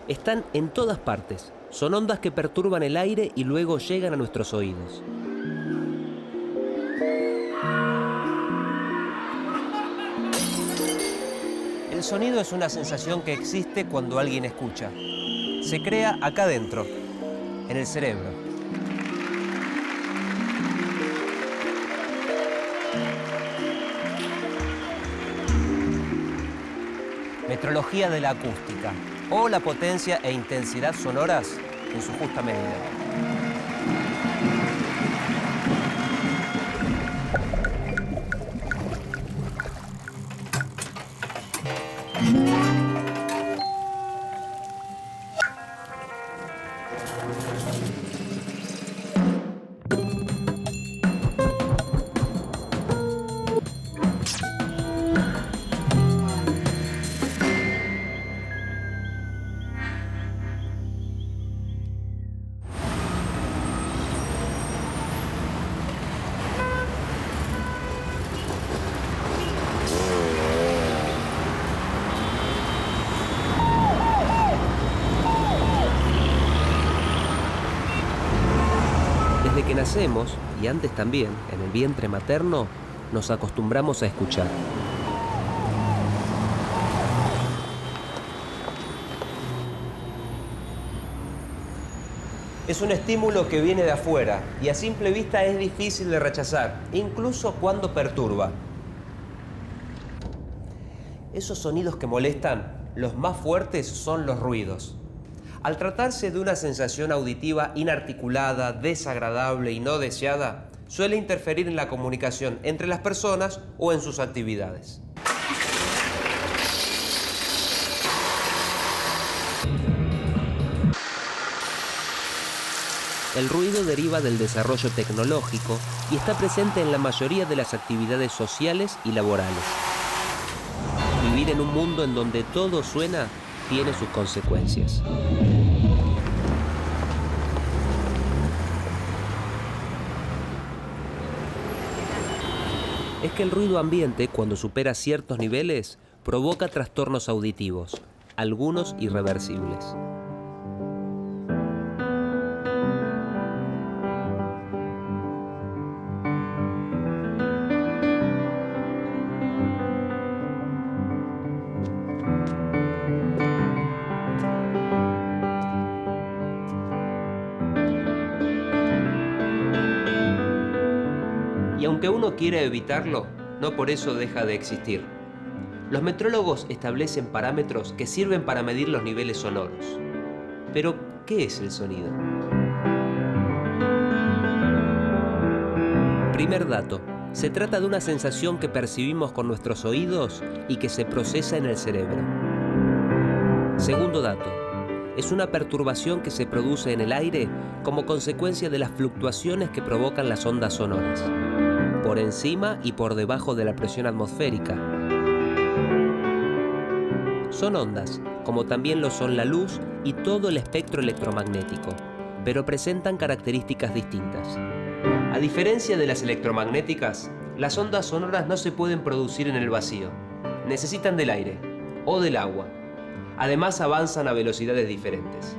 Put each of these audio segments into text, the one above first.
Están en todas partes. Son ondas que perturban el aire y luego llegan a nuestros oídos. El sonido es una sensación que existe cuando alguien escucha. Se crea acá dentro, en el cerebro. Metrología de la acústica, o la potencia e intensidad sonoras en su justa medida. Desde que nacemos, y antes también, en el vientre materno, nos acostumbramos a escuchar. Es un estímulo que viene de afuera y a simple vista es difícil de rechazar, incluso cuando perturba. Esos sonidos que molestan, los más fuertes son los ruidos. Al tratarse de una sensación auditiva inarticulada, desagradable y no deseada, suele interferir en la comunicación entre las personas o en sus actividades. El ruido deriva del desarrollo tecnológico y está presente en la mayoría de las actividades sociales y laborales. Vivir en un mundo en donde todo suena tiene sus consecuencias. Es que el ruido ambiente, cuando supera ciertos niveles, provoca trastornos auditivos, algunos irreversibles. Y aunque uno quiera evitarlo, no por eso deja de existir. Los metrólogos establecen parámetros que sirven para medir los niveles sonoros. Pero, ¿qué es el sonido? Primer dato. Se trata de una sensación que percibimos con nuestros oídos y que se procesa en el cerebro. Segundo dato. Es una perturbación que se produce en el aire como consecuencia de las fluctuaciones que provocan las ondas sonoras, por encima y por debajo de la presión atmosférica. Son ondas, como también lo son la luz y todo el espectro electromagnético, pero presentan características distintas. A diferencia de las electromagnéticas, las ondas sonoras no se pueden producir en el vacío. Necesitan del aire o del agua. Además, avanzan a velocidades diferentes.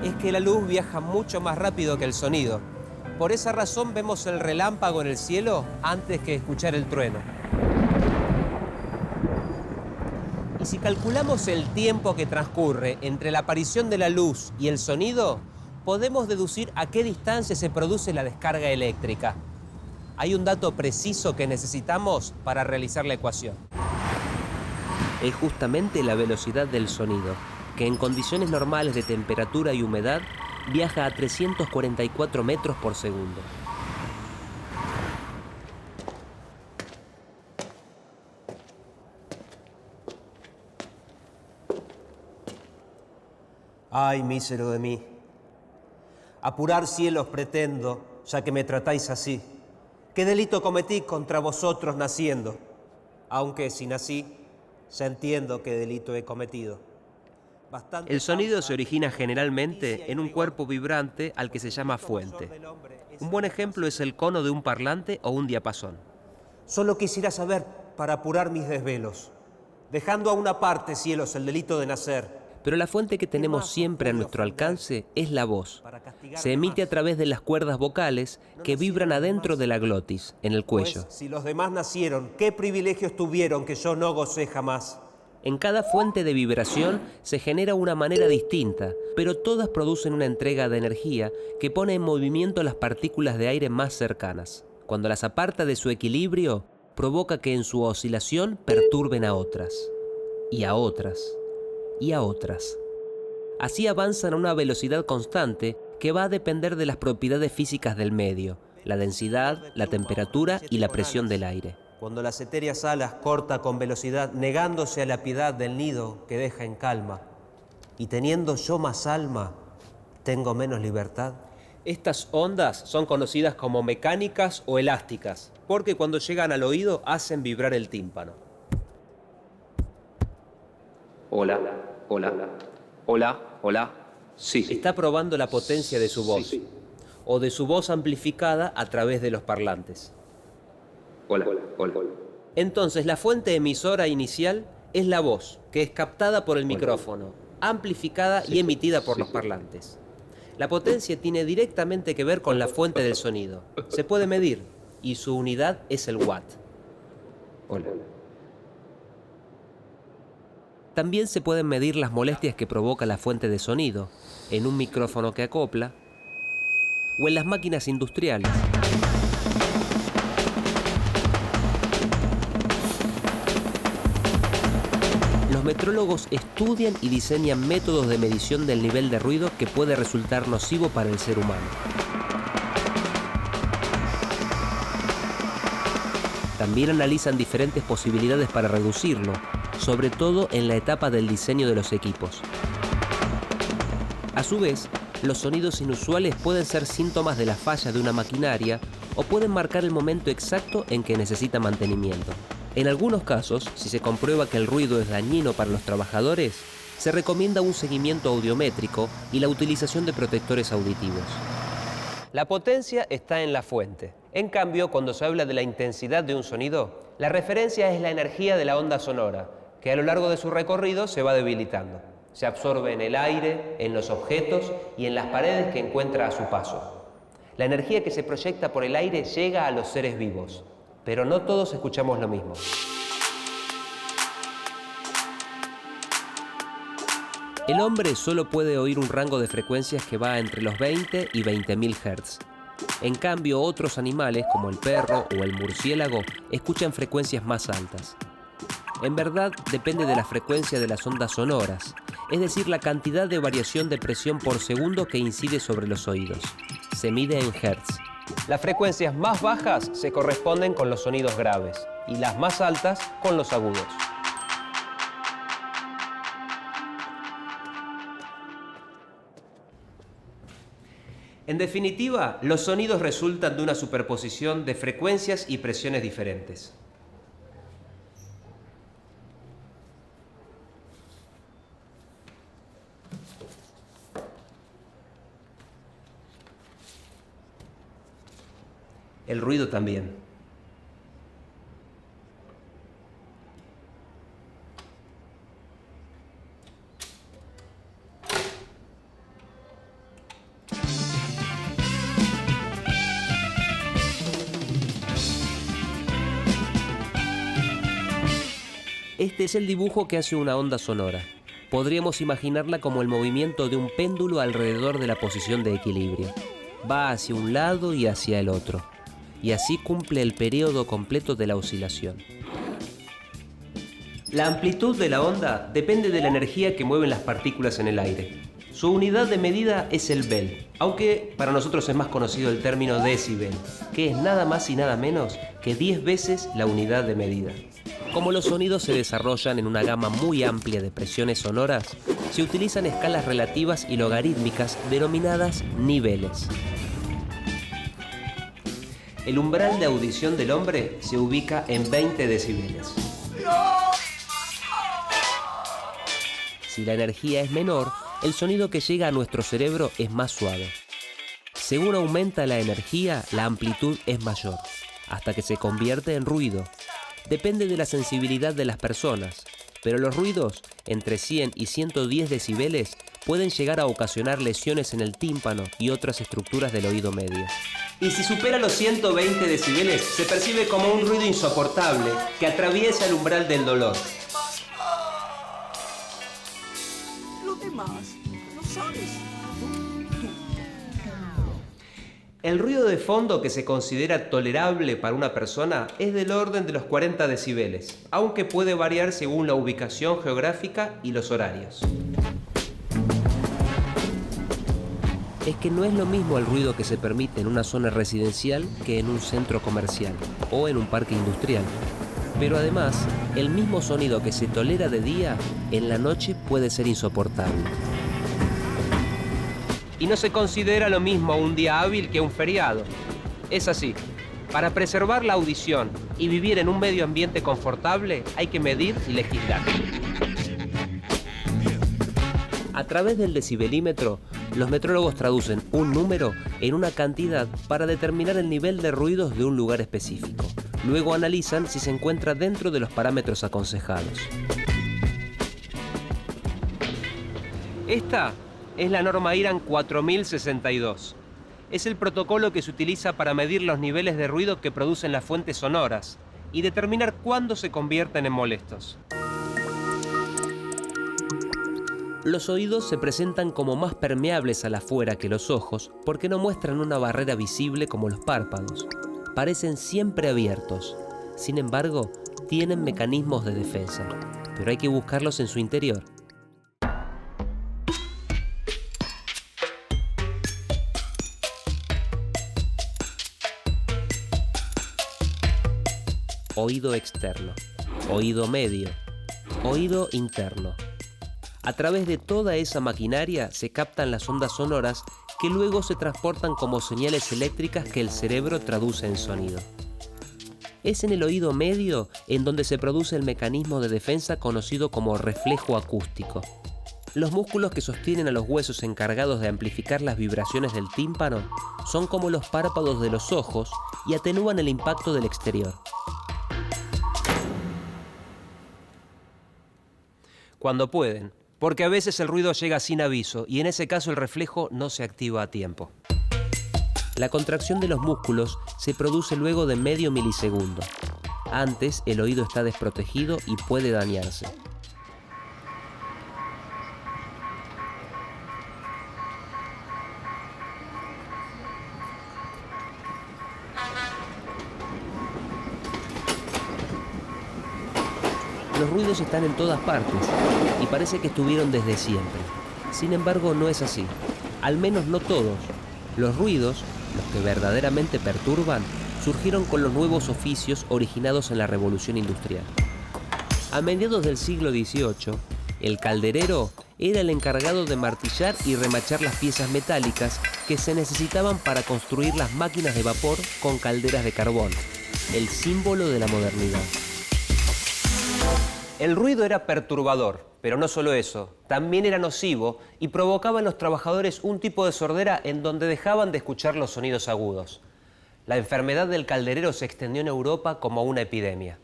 Es que la luz viaja mucho más rápido que el sonido. Por esa razón vemos el relámpago en el cielo antes que escuchar el trueno. Y si calculamos el tiempo que transcurre entre la aparición de la luz y el sonido, podemos deducir a qué distancia se produce la descarga eléctrica. Hay un dato preciso que necesitamos para realizar la ecuación. Es justamente la velocidad del sonido, que en condiciones normales de temperatura y humedad viaja a 344 metros por segundo. Ay, mísero de mí. Apurar cielos pretendo, ya que me tratáis así. ¿Qué delito cometí contra vosotros naciendo? Aunque si nací, ya entiendo qué delito he cometido. El sonido se origina generalmente en un cuerpo vibrante al que se llama fuente. Un buen ejemplo es el cono de un parlante o un diapasón. Solo quisiera saber para apurar mis desvelos, dejando a una parte, cielos, el delito de nacer. Pero la fuente que tenemos siempre a nuestro alcance es la voz. Se emite a través de las cuerdas vocales que vibran adentro de la glotis, en el cuello. Pues, si los demás nacieron, ¿qué privilegios tuvieron que yo no gocé jamás? En cada fuente de vibración se genera una manera distinta, pero todas producen una entrega de energía que pone en movimiento las partículas de aire más cercanas. Cuando las aparta de su equilibrio, provoca que en su oscilación perturben a otras, y a otras, y a otras. Así avanzan a una velocidad constante que va a depender de las propiedades físicas del medio, la densidad, la temperatura y la presión del aire. Cuando las etéreas alas corta con velocidad, negándose a la piedad del nido que deja en calma, y teniendo yo más alma, tengo menos libertad. Estas ondas son conocidas como mecánicas o elásticas, porque cuando llegan al oído hacen vibrar el tímpano. Hola, hola, hola, hola. Sí. Está probando la potencia de su voz, o de su voz amplificada a través de los parlantes. Hola, hola. Entonces, la fuente emisora inicial es la voz, que es captada por el micrófono, amplificada y emitida por los parlantes. La potencia tiene directamente que ver con la fuente del sonido. Se puede medir, y su unidad es el watt. Hola. También se pueden medir las molestias que provoca la fuente de sonido, en un micrófono que acopla, o en las máquinas industriales. Los metrólogos estudian y diseñan métodos de medición del nivel de ruido que puede resultar nocivo para el ser humano. También analizan diferentes posibilidades para reducirlo, sobre todo en la etapa del diseño de los equipos. A su vez, los sonidos inusuales pueden ser síntomas de la falla de una maquinaria o pueden marcar el momento exacto en que necesita mantenimiento. En algunos casos, si se comprueba que el ruido es dañino para los trabajadores, se recomienda un seguimiento audiométrico y la utilización de protectores auditivos. La potencia está en la fuente. En cambio, cuando se habla de la intensidad de un sonido, la referencia es la energía de la onda sonora, que a lo largo de su recorrido se va debilitando. Se absorbe en el aire, en los objetos y en las paredes que encuentra a su paso. La energía que se proyecta por el aire llega a los seres vivos, pero no todos escuchamos lo mismo. El hombre solo puede oír un rango de frecuencias que va entre los 20 y 20.000 Hz. En cambio, otros animales, como el perro o el murciélago, escuchan frecuencias más altas. En verdad, depende de la frecuencia de las ondas sonoras, es decir, la cantidad de variación de presión por segundo que incide sobre los oídos. Se mide en Hz. Las frecuencias más bajas se corresponden con los sonidos graves y las más altas con los agudos. En definitiva, los sonidos resultan de una superposición de frecuencias y presiones diferentes. El ruido también. Este es el dibujo que hace una onda sonora. Podríamos imaginarla como el movimiento de un péndulo alrededor de la posición de equilibrio. Va hacia un lado y hacia el otro, y así cumple el periodo completo de la oscilación. La amplitud de la onda depende de la energía que mueven las partículas en el aire. Su unidad de medida es el Bell, aunque para nosotros es más conocido el término decibel, que es nada más y nada menos que 10 veces la unidad de medida. Como los sonidos se desarrollan en una gama muy amplia de presiones sonoras, se utilizan escalas relativas y logarítmicas denominadas niveles. El umbral de audición del hombre se ubica en 20 decibeles. Si la energía es menor, el sonido que llega a nuestro cerebro es más suave. Según aumenta la energía, la amplitud es mayor. hasta que se convierte en ruido. Depende de la sensibilidad de las personas, pero los ruidos entre 100 y 110 decibeles pueden llegar a ocasionar lesiones en el tímpano y otras estructuras del oído medio. Y si supera los 120 decibeles, se percibe como un ruido insoportable que atraviesa el umbral del dolor. Lo demás, lo sabes. El ruido de fondo que se considera tolerable para una persona es del orden de los 40 decibeles, aunque puede variar según la ubicación geográfica y los horarios. Es que no es lo mismo el ruido que se permite en una zona residencial que en un centro comercial o en un parque industrial. Pero además, el mismo sonido que se tolera de día, en la noche puede ser insoportable. Y no se considera lo mismo un día hábil que un feriado. Es así. Para preservar la audición y vivir en un medio ambiente confortable, hay que medir y legislar. A través del decibelímetro, los metrólogos traducen un número en una cantidad para determinar el nivel de ruidos de un lugar específico. Luego analizan si se encuentra dentro de los parámetros aconsejados. Esta es la norma IRAN 4062. Es el protocolo que se utiliza para medir los niveles de ruido que producen las fuentes sonoras y determinar cuándo se convierten en molestos. Los oídos se presentan como más permeables al afuera que los ojos porque no muestran una barrera visible como los párpados. Parecen siempre abiertos. Sin embargo, tienen mecanismos de defensa, pero hay que buscarlos en su interior. Oído externo, oído medio, oído interno. A través de toda esa maquinaria se captan las ondas sonoras que luego se transportan como señales eléctricas que el cerebro traduce en sonido. Es en el oído medio en donde se produce el mecanismo de defensa conocido como reflejo acústico. Los músculos que sostienen a los huesos encargados de amplificar las vibraciones del tímpano son como los párpados de los ojos y atenúan el impacto del exterior. Cuando pueden, porque a veces el ruido llega sin aviso y en ese caso el reflejo no se activa a tiempo. La contracción de los músculos se produce luego de medio milisegundo. Antes, el oído está desprotegido y puede dañarse. Los ruidos están en todas partes y parece que estuvieron desde siempre. Sin embargo, no es así. Al menos no todos. Los ruidos, los que verdaderamente perturban, surgieron con los nuevos oficios originados en la Revolución Industrial. A mediados del siglo XVIII, el calderero era el encargado de martillar y remachar las piezas metálicas que se necesitaban para construir las máquinas de vapor con calderas de carbón, el símbolo de la modernidad. El ruido era perturbador, pero no solo eso, también era nocivo y provocaba en los trabajadores un tipo de sordera en donde dejaban de escuchar los sonidos agudos. La enfermedad del calderero se extendió en Europa como una epidemia.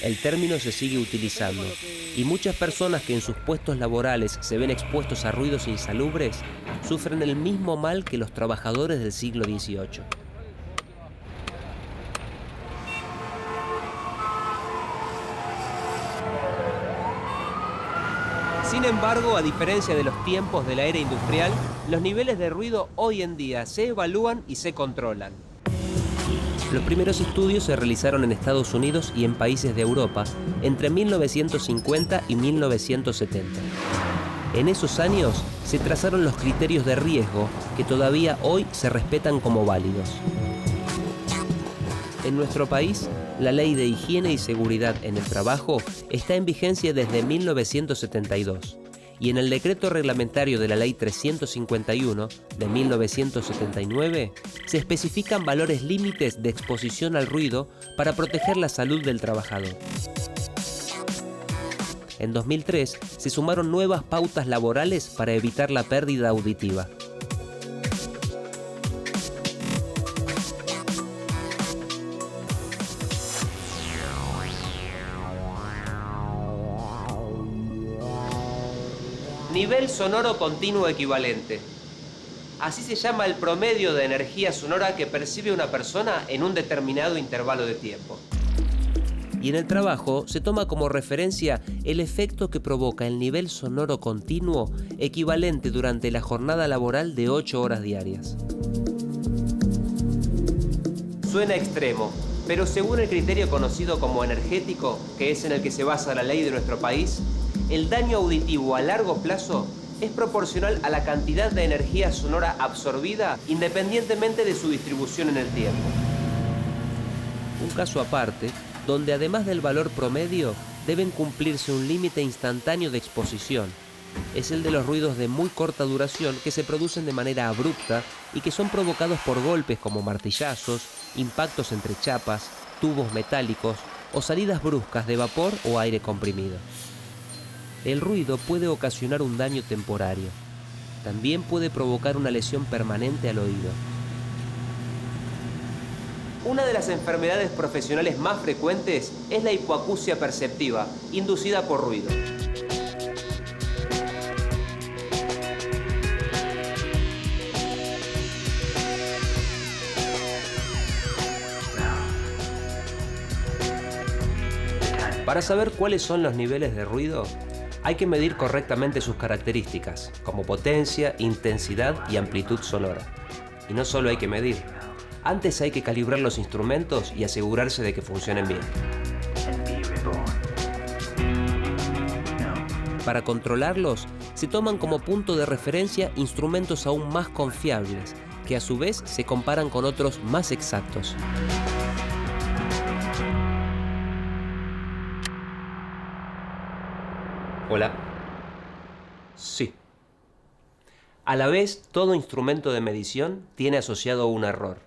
El término se sigue utilizando y muchas personas que en sus puestos laborales se ven expuestos a ruidos insalubres sufren el mismo mal que los trabajadores del siglo XVIII. Sin embargo, a diferencia de los tiempos de la era industrial, los niveles de ruido hoy en día se evalúan y se controlan. Los primeros estudios se realizaron en Estados Unidos y en países de Europa entre 1950 y 1970. En esos años se trazaron los criterios de riesgo que todavía hoy se respetan como válidos. En nuestro país, la Ley de Higiene y Seguridad en el Trabajo está en vigencia desde 1972 y en el Decreto Reglamentario de la Ley 351 de 1979 se especifican valores límites de exposición al ruido para proteger la salud del trabajador. En 2003 se sumaron nuevas pautas laborales para evitar la pérdida auditiva. Nivel sonoro continuo equivalente. Así se llama el promedio de energía sonora que percibe una persona en un determinado intervalo de tiempo. Y en el trabajo se toma como referencia el efecto que provoca el nivel sonoro continuo equivalente durante la jornada laboral de 8 horas diarias. Suena extremo, pero según el criterio conocido como energético, que es en el que se basa la ley de nuestro país, el daño auditivo a largo plazo es proporcional a la cantidad de energía sonora absorbida independientemente de su distribución en el tiempo. Un caso aparte, donde además del valor promedio, deben cumplirse un límite instantáneo de exposición. Es el de los ruidos de muy corta duración que se producen de manera abrupta y que son provocados por golpes como martillazos, impactos entre chapas, tubos metálicos o salidas bruscas de vapor o aire comprimido. El ruido puede ocasionar un daño temporario. También puede provocar una lesión permanente al oído. Una de las enfermedades profesionales más frecuentes es la hipoacusia perceptiva, inducida por ruido. Para saber cuáles son los niveles de ruido, hay que medir correctamente sus características, como potencia, intensidad y amplitud sonora. Y no solo hay que medir, antes hay que calibrar los instrumentos y asegurarse de que funcionen bien. Para controlarlos, se toman como punto de referencia instrumentos aún más confiables, que a su vez se comparan con otros más exactos. Hola. Sí. A la vez, todo instrumento de medición tiene asociado un error.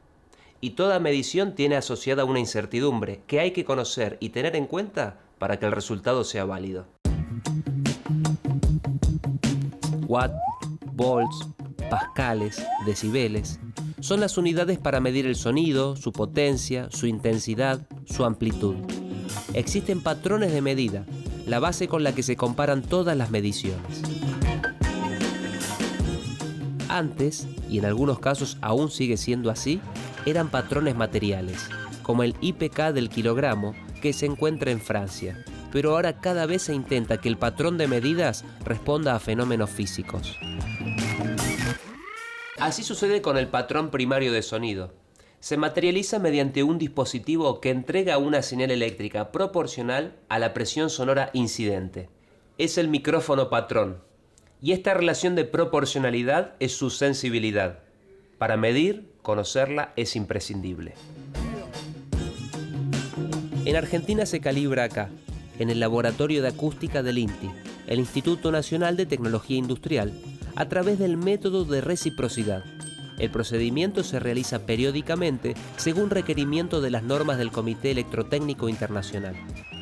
Y toda medición tiene asociada una incertidumbre que hay que conocer y tener en cuenta para que el resultado sea válido. Watt, volts, pascales, decibeles son las unidades para medir el sonido, su potencia, su intensidad, su amplitud. Existen patrones de medida, la base con la que se comparan todas las mediciones. Antes, y en algunos casos aún sigue siendo así, eran patrones materiales, como el IPK del kilogramo que se encuentra en Francia, pero ahora cada vez se intenta que el patrón de medidas responda a fenómenos físicos. Así sucede con el patrón primario de sonido. Se materializa mediante un dispositivo que entrega una señal eléctrica proporcional a la presión sonora incidente. Es el micrófono patrón, y esta relación de proporcionalidad es su sensibilidad. Para medir, conocerla es imprescindible. En Argentina se calibra acá, en el Laboratorio de Acústica del INTI, el Instituto Nacional de Tecnología Industrial, a través del método de reciprocidad. El procedimiento se realiza periódicamente según requerimiento de las normas del Comité Electrotécnico Internacional.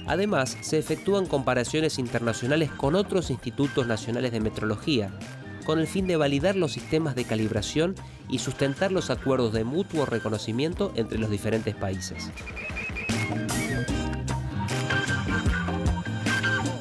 Además, se efectúan comparaciones internacionales con otros institutos nacionales de metrología, con el fin de validar los sistemas de calibración y sustentar los acuerdos de mutuo reconocimiento entre los diferentes países.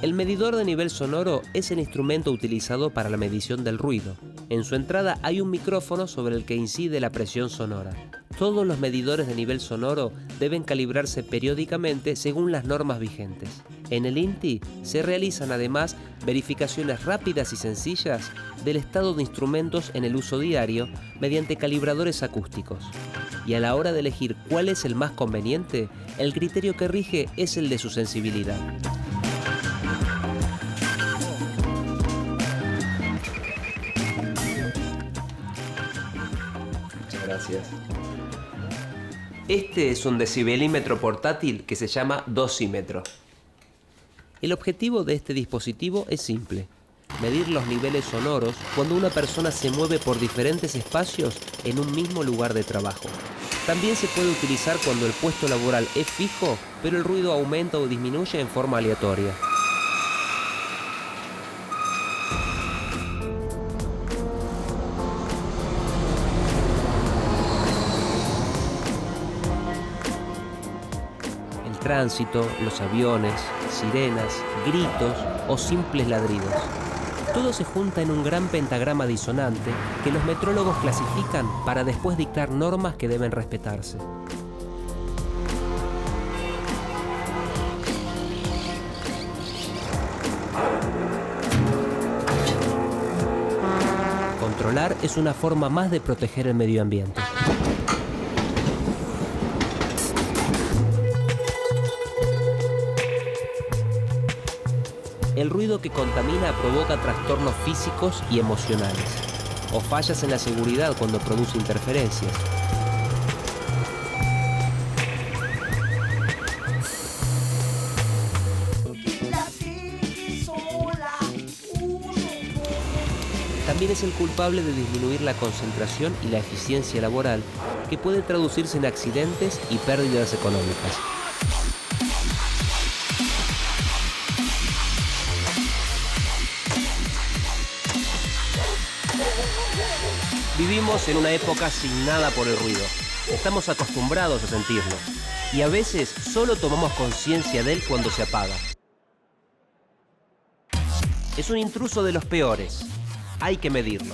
El medidor de nivel sonoro es el instrumento utilizado para la medición del ruido. En su entrada hay un micrófono sobre el que incide la presión sonora. Todos los medidores de nivel sonoro deben calibrarse periódicamente según las normas vigentes. En el INTI se realizan además verificaciones rápidas y sencillas del estado de instrumentos en el uso diario mediante calibradores acústicos. Y a la hora de elegir cuál es el más conveniente, el criterio que rige es el de su sensibilidad. Gracias. Este es un decibelímetro portátil que se llama dosímetro. El objetivo de este dispositivo es simple: medir los niveles sonoros cuando una persona se mueve por diferentes espacios en un mismo lugar de trabajo. También se puede utilizar cuando el puesto laboral es fijo, pero el ruido aumenta o disminuye en forma aleatoria. Tránsito, los aviones, sirenas, gritos o simples ladridos. Todo se junta en un gran pentagrama disonante que los metrólogos clasifican para después dictar normas que deben respetarse. Controlar es una forma más de proteger el medio ambiente. El ruido que contamina provoca trastornos físicos y emocionales, o fallas en la seguridad cuando produce interferencias. También es el culpable de disminuir la concentración y la eficiencia laboral, que puede traducirse en accidentes y pérdidas económicas. Vivimos en una época asignada por el ruido. Estamos acostumbrados a sentirlo. Y a veces solo tomamos conciencia de él cuando se apaga. Es un intruso de los peores. Hay que medirlo.